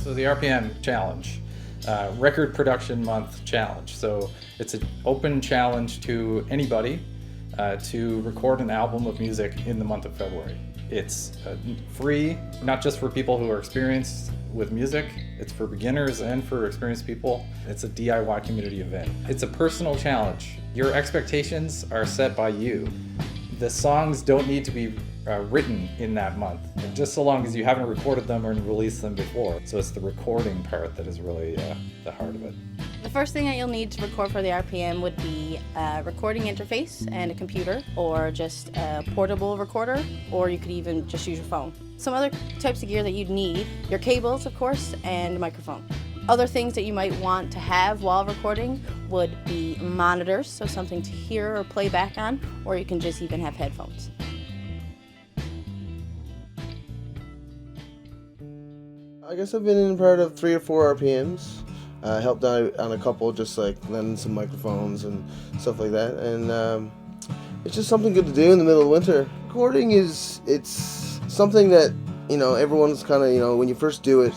So the RPM challenge, record production month challenge. So it's an open challenge to anybody to record an album of music in the month of February. It's free, not just for people who are experienced with music, it's for beginners and for experienced people. It's a DIY community event. It's a personal challenge. Your expectations are set by you. The songs don't need to be written in that month, just so long as you haven't recorded them or released them before. So it's the recording part that is really the heart of it. The first thing that you'll need to record for the RPM would be a recording interface and a computer, or just a portable recorder, or you could even just use your phone. Some other types of gear that you'd need, your cables, of course, and a microphone. Other things that you might want to have while recording would be monitors, so something to hear or play back on, or you can just even have headphones. I guess I've been in part of 3 or 4 RPMs. Helped out on a couple, just like lending some microphones and stuff like that. And it's just something good to do in the middle of winter. Recording it's something that, everyone's kind of, when you first do it,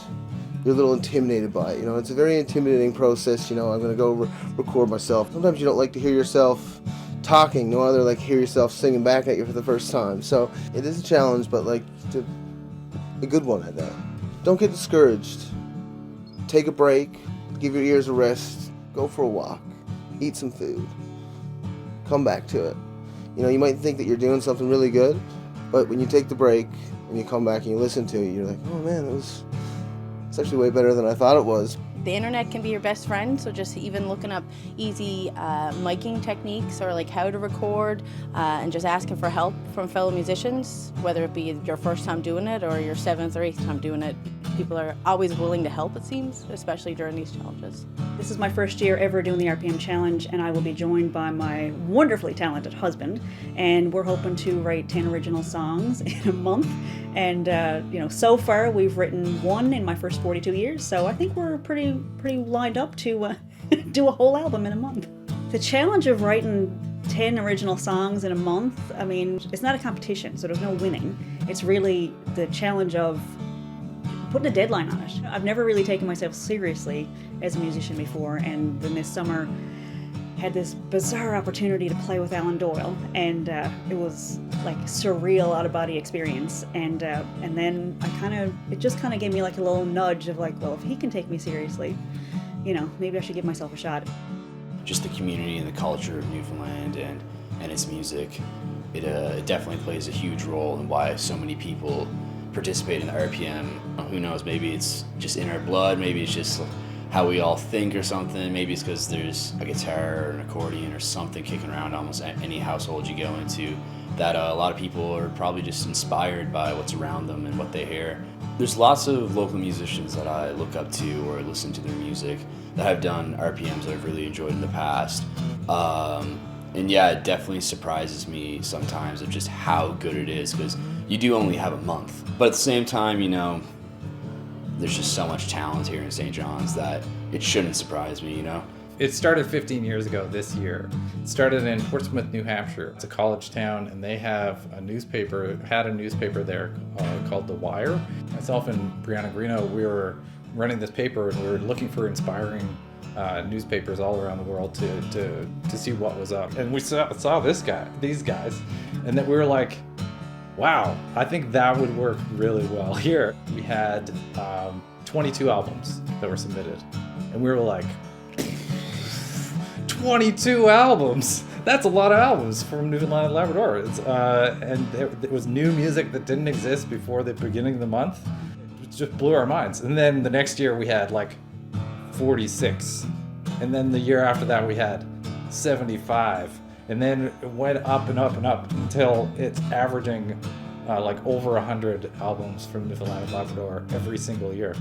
you're a little intimidated by it. It's a very intimidating process. I'm going to go record myself. Sometimes you don't like to hear yourself talking, no other like hear yourself singing back at you for the first time. So it is a challenge, but a good one at that. Don't get discouraged. Take a break. Give your ears a rest. Go for a walk. Eat some food. Come back to it. You might think that you're doing something really good, but when you take the break and you come back and you listen to it, you're like, oh man, it's actually way better than I thought it was. The internet can be your best friend, so just even looking up easy miking techniques, or like how to record, and just asking for help from fellow musicians, whether it be your first time doing it or your 7th or 8th time doing it. People are always willing to help, it seems, especially during these challenges. This is my first year ever doing the RPM challenge, and I will be joined by my wonderfully talented husband, and we're hoping to write 10 original songs in a month. And so far we've written 1 in my first 42 years, so I think we're pretty lined up to do a whole album in a month. The challenge of writing 10 original songs in a month, it's not a competition, so there's no winning. It's really the challenge of putting a deadline on it. I've never really taken myself seriously as a musician before, and then this summer had this bizarre opportunity to play with Alan Doyle, and it was like surreal out-of-body experience. And then it just kind of gave me like a little nudge of like, well, if he can take me seriously, maybe I should give myself a shot. Just the community and the culture of Newfoundland and its music, it definitely plays a huge role in why so many people participate in the RPM. Who knows, maybe it's just in our blood, maybe it's just how we all think or something, maybe it's because there's a guitar or an accordion or something kicking around almost any household you go into, that a lot of people are probably just inspired by what's around them and what they hear. There's lots of local musicians that I look up to or listen to their music that have done RPMs that I've really enjoyed in the past. And yeah, it definitely surprises me sometimes of just how good it is, because you do only have a month. But at the same time, there's just so much talent here in St. John's that it shouldn't surprise me, It started 15 years ago this year. It started in Portsmouth, New Hampshire. It's a college town, and they had a newspaper there called The Wire. Myself and Brianna Greeno, we were running this paper, and we were looking for inspiring newspapers all around the world to see what was up. And we saw these guys, and then we were like, wow, I think that would work really well here. We had 22 albums that were submitted, and we were like, 22 albums! That's a lot of albums from Newfoundland and Labrador. And it was new music that didn't exist before the beginning of the month. It just blew our minds. And then the next year we had like 46. And then the year after that we had 75. And then it went up and up and up until it's averaging like over 100 albums from Newfoundland and Labrador every single year.